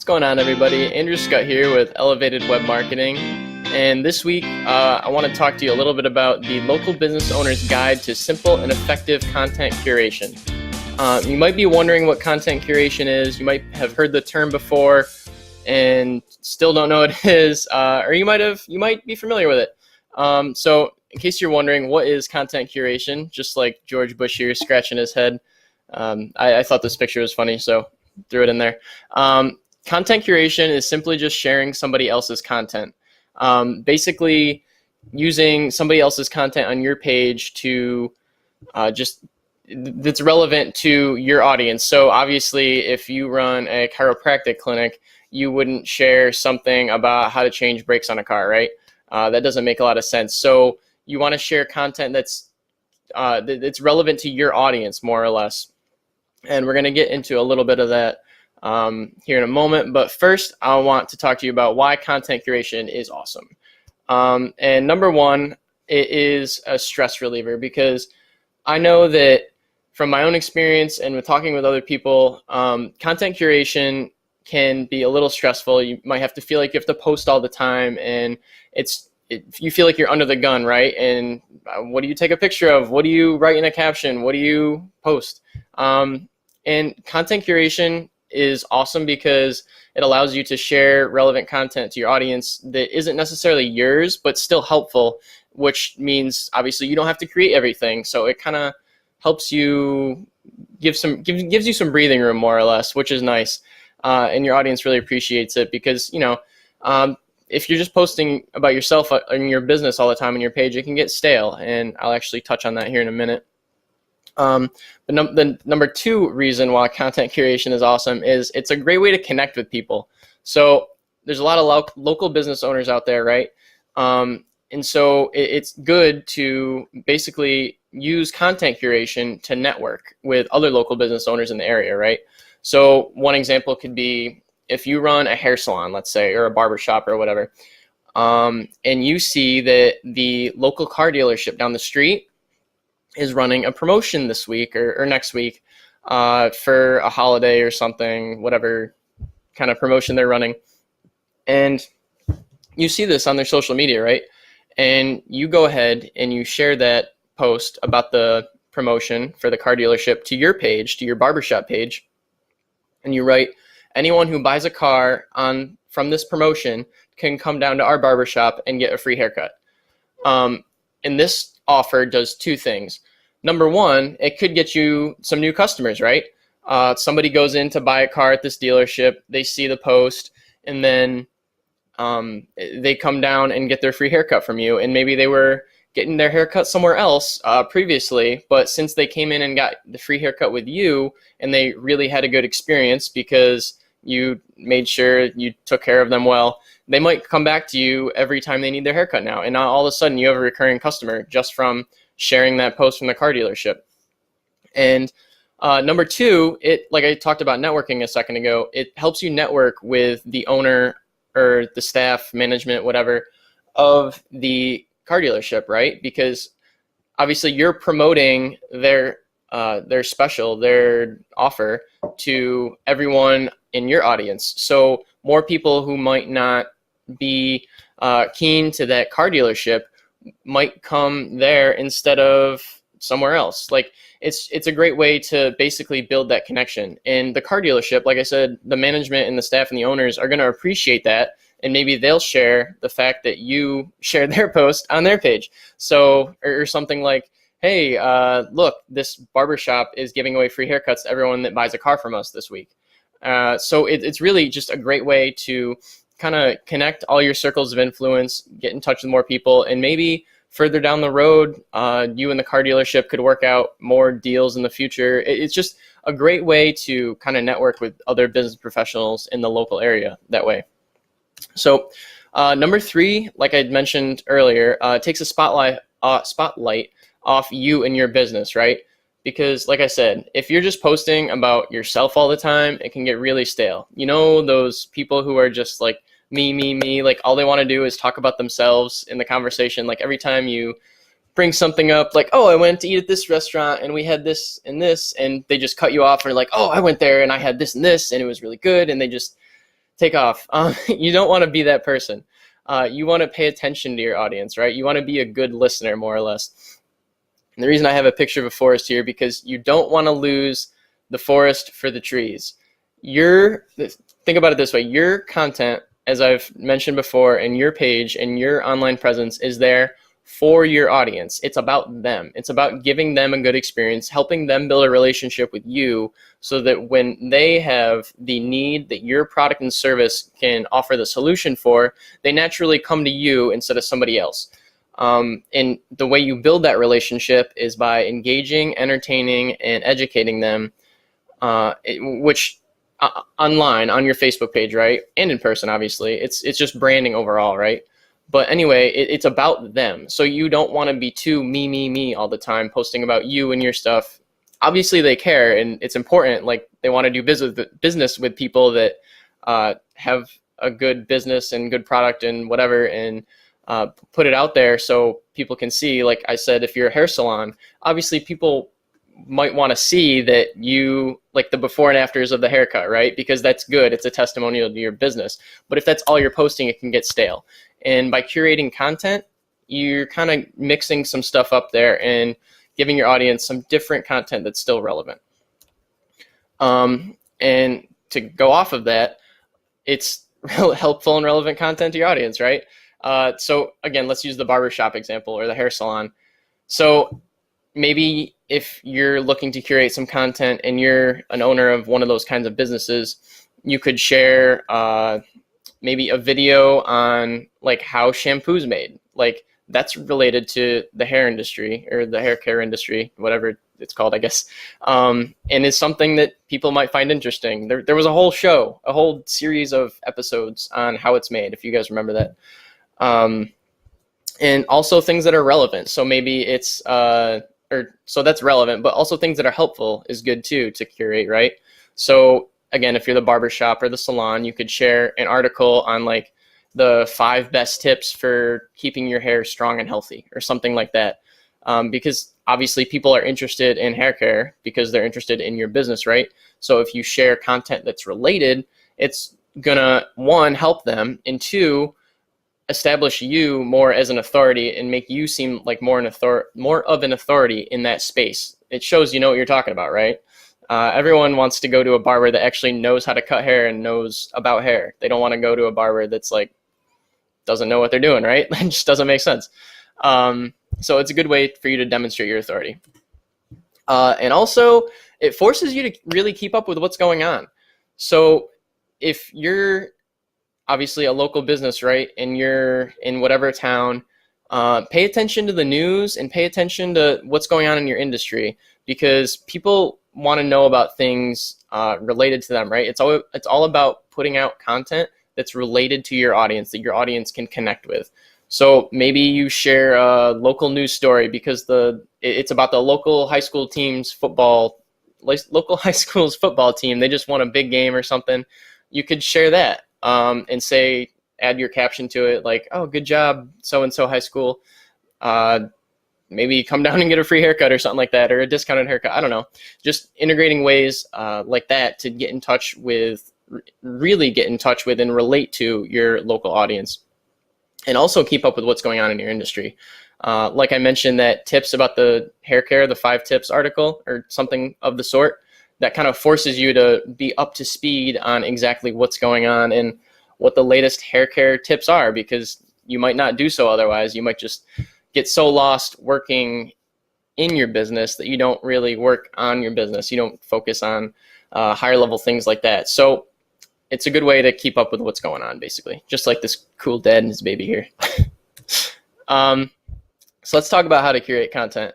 What's going on, everybody? Andrew Scott here with Elevated Web Marketing. And this week, I want to talk to you a little bit about the Local Business Owner's Guide to Simple and Effective Content Curation. You might be wondering what content curation is. You might have heard the term before and still don't know what it is, or you might be familiar with it. So in case you're wondering, what is content curation? Just like George Bush here scratching his head. I thought this picture was funny, so threw it in there. Content curation is simply just sharing somebody else's content. Basically using somebody else's content on your page to that's relevant to your audience. So obviously, if you run a chiropractic clinic, you wouldn't share something about how to change brakes on a car, right? That doesn't make a lot of sense. So you want to share content that's relevant to your audience, more or less. And we're going to get into a little bit of that here in a moment. But first, I want to talk to you about why content curation is awesome. And number one, it is a stress reliever, because I know that from my own experience and with talking with other people, content curation can be a little stressful. You might have to feel like you have to post all the time, and you feel like you're under the gun, right? And what do you take a picture of? What do you write in a caption? What do you post? And content curation is awesome because it allows you to share relevant content to your audience that isn't necessarily yours, but still helpful, which means obviously you don't have to create everything. So it kind of helps you gives you some breathing room, more or less, which is nice. And your audience really appreciates it because, if you're just posting about yourself and your business all the time on your page, it can get stale. And I'll actually touch on that here in a minute. But the number two reason why content curation is awesome is it's a great way to connect with people. So there's a lot of local business owners out there, right? And so it's good to basically use content curation to network with other local business owners in the area, right? So one example could be if you run a hair salon, let's say, or a barber shop or whatever, and you see that the local car dealership down the street is running a promotion this week or next week for a holiday or something, whatever kind of promotion they're running. And you see this on their social media, right? And you go ahead and you share that post about the promotion for the car dealership to your page, to your barbershop page. And you write, anyone who buys a car from this promotion can come down to our barbershop and get a free haircut. And this offer does two things. Number one, it could get you some new customers, right? Somebody goes in to buy a car at this dealership, they see the post, and then they come down and get their free haircut from you. And maybe they were getting their haircut somewhere else previously, but since they came in and got the free haircut with you, and they really had a good experience because you made sure you took care of them well, they might come back to you every time they need their haircut now. And now all of a sudden you have a recurring customer just from sharing that post from the car dealership. And number two, like I talked about networking a second ago, it helps you network with the owner or the staff, management, whatever, of the car dealership, right? Because obviously you're promoting their special, their offer to everyone in your audience. So more people who might not be keen to that car dealership might come there instead of somewhere else. Like it's a great way to basically build that connection. And the car dealership, like I said, the management and the staff and the owners are going to appreciate that. And maybe they'll share the fact that you shared their post on their page. So, or something like, hey, look, this barbershop is giving away free haircuts to everyone that buys a car from us this week. So it's really just a great way to kind of connect all your circles of influence, get in touch with more people, and maybe further down the road, you and the car dealership could work out more deals in the future. It's just a great way to kind of network with other business professionals in the local area that way. So number three, like I mentioned earlier, takes a spotlight off you and your business, right? Because like I said, if you're just posting about yourself all the time, it can get really stale. You know, those people who are just like me, like all they want to do is talk about themselves in the conversation. Like every time you bring something up, like, oh, I went to eat at this restaurant and we had this, and they just cut you off, or like, oh, I went there and I had this and this and it was really good. And take off. You don't want to be that person. You want to pay attention to your audience, right? You want to be a good listener, more or less. And the reason I have a picture of a forest here, because you don't want to lose the forest for the trees. Think about it this way. Your content, as I've mentioned before, and your page and your online presence is there for your audience. It's about them. It's about giving them a good experience, helping them build a relationship with you so that when they have the need that your product and service can offer the solution for, they naturally come to you instead of somebody else. And the way you build that relationship is by engaging, entertaining, and educating them, which online on your Facebook page, right? And in person, obviously. It's just branding overall, right? But anyway, it's about them. So you don't want to be too me all the time, posting about you and your stuff. Obviously, they care, and it's important. Like, they want to do business with people that have a good business and good product and whatever, and put it out there so people can see. Like I said, if you're a hair salon, obviously people might want to see that you, like, the before and afters of the haircut, right? Because that's good. It's a testimonial to your business. But if that's all you're posting, it can get stale. And by curating content, you're kind of mixing some stuff up there and giving your audience some different content that's still relevant. And to go off of that, it's helpful and relevant content to your audience, right? So again, let's use the barbershop example or the hair salon. So maybe if you're looking to curate some content and you're an owner of one of those kinds of businesses, you could share maybe a video on like how shampoo's made. Like, that's related to the hair industry or the hair care industry, whatever it's called, I guess. And it's something that people might find interesting. There was a whole show, a whole series of episodes on how it's made, if you guys remember that. And also things that are relevant. So maybe it's, so that's relevant, but also things that are helpful is good too to curate, right? So again, if you're the barbershop or the salon, you could share an article on like the 5 best tips for keeping your hair strong and healthy or something like that. Because obviously people are interested in hair care because they're interested in your business, right? So if you share content that's related, it's gonna, 1, help them, and 2, establish you more as an authority and make you seem like more of an authority in that space. It shows you know what you're talking about, right? Everyone wants to go to a barber that actually knows how to cut hair and knows about hair. They don't want to go to a barber that's like, doesn't know what they're doing, right? It just doesn't make sense. So it's a good way for you to demonstrate your authority. And also, it forces you to really keep up with what's going on. So if you're obviously a local business, right, and you're in whatever town, pay attention to the news and pay attention to what's going on in your industry, because people want to know about things related to them, right? It's all about putting out content that's related to your audience, that your audience can connect with. So maybe you share a local news story because it's about the local high school team's local high school's football team. They just won a big game or something. You could share that and say, add your caption to it, like, oh, good job, so-and-so high school. Maybe come down and get a free haircut or something like that, or a discounted haircut. I don't know. Just integrating ways like that to get in touch with, really get in touch with and relate to your local audience. And also keep up with what's going on in your industry. Like I mentioned, that tips about the hair care, the 5 tips article or something of the sort, that kind of forces you to be up to speed on exactly what's going on and what the latest hair care tips are, because you might not do so otherwise. You might just get so lost working in your business that you don't really work on your business. You don't focus on higher level things like that. So it's a good way to keep up with what's going on, basically, just like this cool dad and his baby here. So let's talk about how to curate content.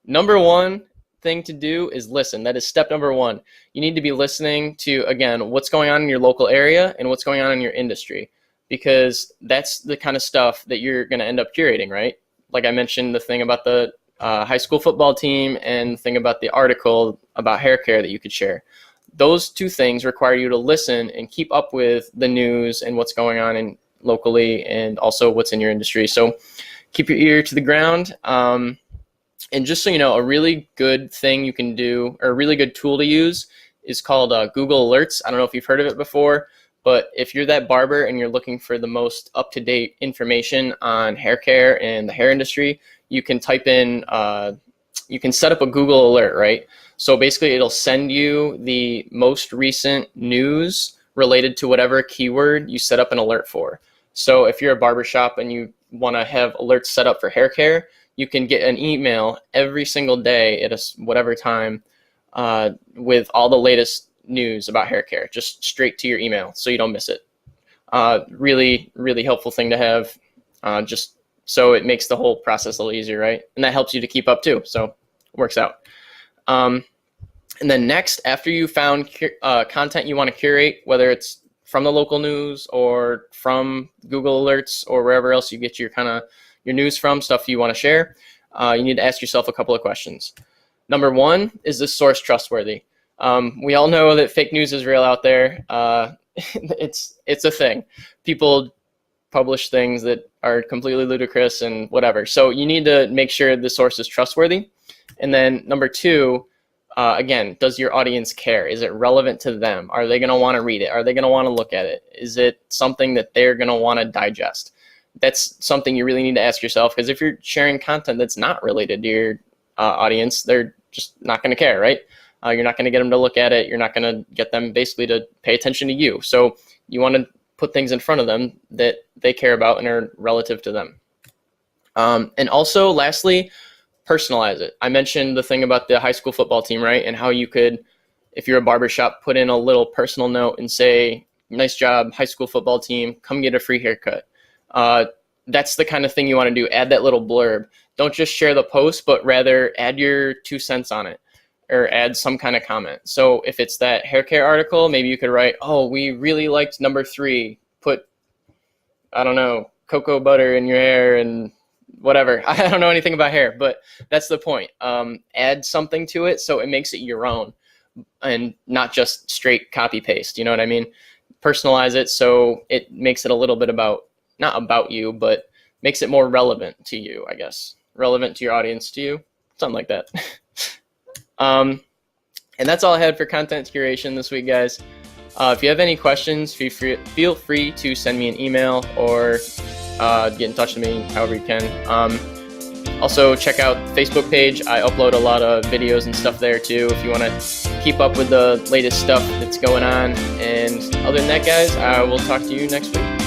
Number 1 thing to do is listen. That is step number 1. You need to be listening to, again, what's going on in your local area and what's going on in your industry, because that's the kind of stuff that you're going to end up curating, right? Like I mentioned, the thing about the high school football team and the thing about the article about hair care that you could share. Those 2 things require you to listen and keep up with the news and what's going on in locally and also what's in your industry. So keep your ear to the ground. And just so you know, a really good thing you can do, or a really good tool to use, is called Google Alerts. I don't know if you've heard of it before, But if you're that barber and you're looking for the most up-to-date information on hair care and the hair industry, you can type in, you can set up a Google alert, right? So basically it'll send you the most recent news related to whatever keyword you set up an alert for. So if you're a barbershop and you want to have alerts set up for hair care, you can get an email every single day at whatever time with all the latest news about hair care, just straight to your email so you don't miss it. Really, really helpful thing to have, just so it makes the whole process a little easier, right? And that helps you to keep up too, so it works out. And then next, after you found content you want to curate, whether it's from the local news or from Google Alerts or wherever else you get your your news from, stuff you want to share, you need to ask yourself a couple of questions. Number one, is this source trustworthy? We all know that fake news is real out there. It's a thing. People publish things that are completely ludicrous and whatever. So you need to make sure the source is trustworthy. And then number two, again, does your audience care? Is it relevant to them? Are they going to want to read it? Are they going to want to look at it? Is it something that they're going to want to digest? That's something you really need to ask yourself, because if you're sharing content that's not related to your audience, they're just not going to care, right? You're not going to get them to look at it. You're not going to get them basically to pay attention to you. So you want to put things in front of them that they care about and are relative to them. And also, lastly, personalize it. I mentioned the thing about the high school football team, right? And how you could, if you're a barbershop, put in a little personal note and say, nice job, high school football team, come get a free haircut. That's the kind of thing you want to do. Add that little blurb. Don't just share the post, but rather add your 2 cents on it, or add some kind of comment. So if it's that hair care article, maybe you could write, oh, we really liked number 3. Put, I don't know, cocoa butter in your hair and whatever. I don't know anything about hair, but that's the point. Add something to it so it makes it your own and not just straight copy paste. You know what I mean? Personalize it so it makes it a little bit about, not about you, but makes it more relevant to you, I guess. Relevant to your audience, to you, something like that. And that's all I had for content curation this week, guys. If you have any questions, feel free to send me an email or get in touch with me however you can. Also, check out the Facebook page. I upload a lot of videos and stuff there too if you want to keep up with the latest stuff that's going on. And other than that, guys, I will talk to you next week.